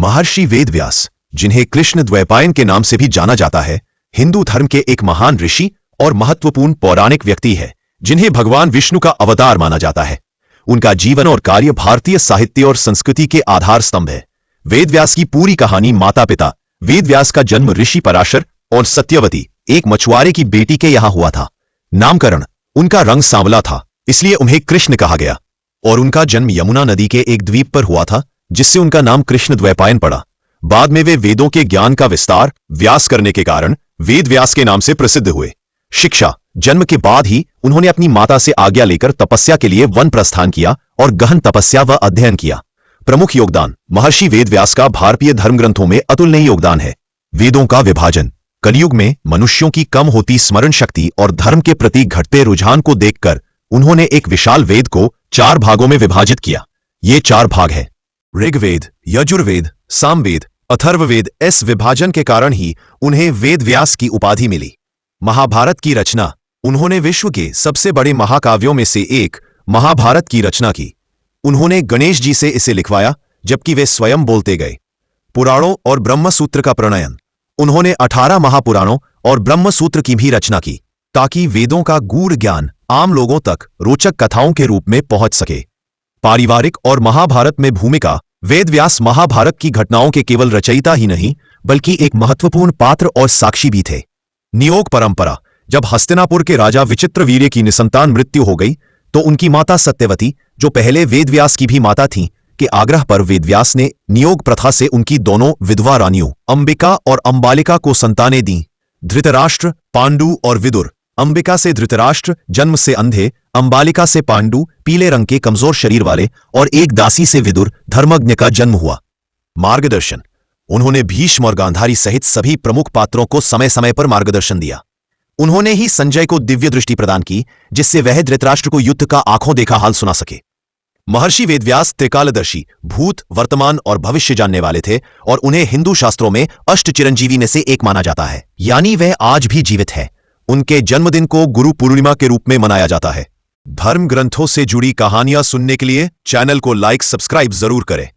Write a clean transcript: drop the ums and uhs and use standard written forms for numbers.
महर्षि वेदव्यास, जिन्हें कृष्ण द्वैपायन के नाम से भी जाना जाता है, हिंदू धर्म के एक महान ऋषि और महत्वपूर्ण पौराणिक व्यक्ति है जिन्हें भगवान विष्णु का अवतार माना जाता है। उनका जीवन और कार्य भारतीय साहित्य और संस्कृति के आधार स्तंभ है। वेदव्यास की पूरी कहानी माता पिता वेदव्यास का जन्म ऋषि पराशर और सत्यवती, एक मछुआरे की बेटी के यहां हुआ था। नामकरण, उनका रंग सांवला था इसलिए उन्हें कृष्ण कहा गया, और उनका जन्म यमुना नदी के एक द्वीप पर हुआ था जिससे उनका नाम कृष्ण द्वैपायन पड़ा। बाद में वे वेदों के ज्ञान का विस्तार व्यास करने के कारण वेद व्यास के नाम से प्रसिद्ध हुए। शिक्षा, जन्म के बाद ही उन्होंने अपनी माता से आज्ञा लेकर तपस्या के लिए वन प्रस्थान किया और गहन तपस्या व अध्ययन किया। प्रमुख योगदान, महर्षि वेदव्यास का भारतीय धर्म ग्रंथों में अतुलनीय योगदान है। वेदों का विभाजन, कलयुग में मनुष्यों की कम होती स्मरण शक्ति और धर्म के प्रति घटते रुझान को देखकर उन्होंने एक विशाल वेद को 4 भागों में विभाजित किया। ये 4 भाग है: ऋग्वेद, यजुर्वेद, सामवेद, अथर्ववेद। इस विभाजन के कारण ही उन्हें वेदव्यास की उपाधि मिली। महाभारत की रचना, उन्होंने विश्व के सबसे बड़े महाकाव्यों में से एक महाभारत की रचना की। उन्होंने गणेश जी से इसे लिखवाया जबकि वे स्वयं बोलते गए। पुराणों और ब्रह्मसूत्र का प्रणयन, उन्होंने 18 महापुराणों और ब्रह्मसूत्र की भी रचना की ताकि वेदों का गूढ़ ज्ञान आम लोगों तक रोचक कथाओं के रूप में पहुंच सके। पारिवारिक और महाभारत में भूमिका, वेदव्यास महाभारत की घटनाओं के केवल रचयिता ही नहीं बल्कि एक महत्वपूर्ण पात्र और साक्षी भी थे। नियोग परंपरा, जब हस्तिनापुर के राजा विचित्रवीर्य की निसंतान मृत्यु हो गई तो उनकी माता सत्यवती, जो पहले वेदव्यास की भी माता थीं, के आग्रह पर वेदव्यास ने नियोग प्रथा से उनकी दोनों विधवा रानियों अंबिका और अंबालिका को संतानें दी। धृतराष्ट्र, पांडु और विदुर, अंबिका से धृतराष्ट्र जन्म से अंधे, अंबालिका से पांडु पीले रंग के कमजोर शरीर वाले और एक दासी से विदुर धर्मज्ञ का जन्म हुआ। मार्गदर्शन, उन्होंने भीष्म और गांधारी सहित सभी प्रमुख पात्रों को समय समय पर मार्गदर्शन दिया। उन्होंने ही संजय को दिव्य दृष्टि प्रदान की जिससे वह धृतराष्ट्र को युद्ध का आंखों देखा हाल सुना सके। महर्षि वेदव्यास त्रिकालदर्शी, भूत, वर्तमान और भविष्य जानने वाले थे और उन्हें हिंदू शास्त्रों में अष्ट चिरंजीवी में से एक माना जाता है, यानी वह आज भी जीवित है। उनके जन्मदिन को गुरु पूर्णिमा के रूप में मनाया जाता है। धर्म ग्रंथों से जुड़ी कहानियां सुनने के लिए चैनल को लाइक सब्सक्राइब जरूर करें।